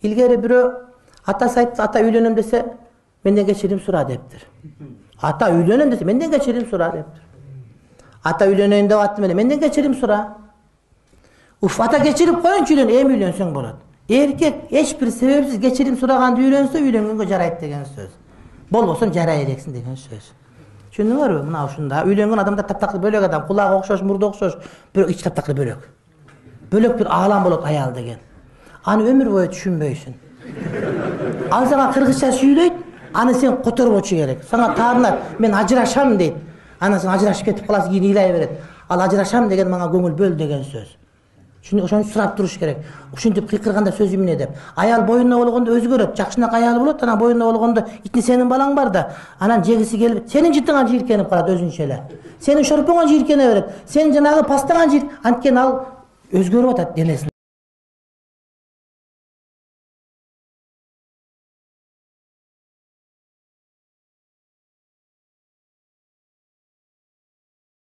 İlgari biri atası aytsa ata üylönüm dese menden geçirim sura deptir. Ata üylönüm dese menden geçirim sura deptir. Ata üylöneyim de attım menden geçirim sura. Uf ata geçirip koyun üylön em üylönsen bolat. Erkek hiçbir sebepsiz geçirim suraganda üylönse üylөнгөнгө жарайт деген söz. Bolboson жарай элексин деген söz. Түшүндүңөрбү? Мына ушунда үйлөнгөн адамдар таптакlı бөлөк адам, кулагы окшош, мурду окшош, бирок ич таптакlı бөлөк. Бөлөк бир аалам болот аял деген. Аны өмүр бою түшүнбөйсүн. Ал сага кыргызча сүйлөйт, аны сен которбочу керек. Сага таанат, мен ажырашам дейт. Аны сен ажырашып кетип каласың, кийин ыйлай берет. Ал ажырашам деген мага көңүл бөл деген сөз. Ошону сурап туруш керек. Ушинтип кыйкырганда сөз эмне деп. Аял боюнда болгондо өзгөрөт. Жакшынак аял болот, анан боюнда болгондо итни сенин балаң бар да, анан жегиси келип, сенин жытыңан жийиркенип калат өзүнчө эле. Сенин шорпоңон жийиркене берет. Сен жанагы пастаган жийир, анткени ал өзгөрүп атат денесин.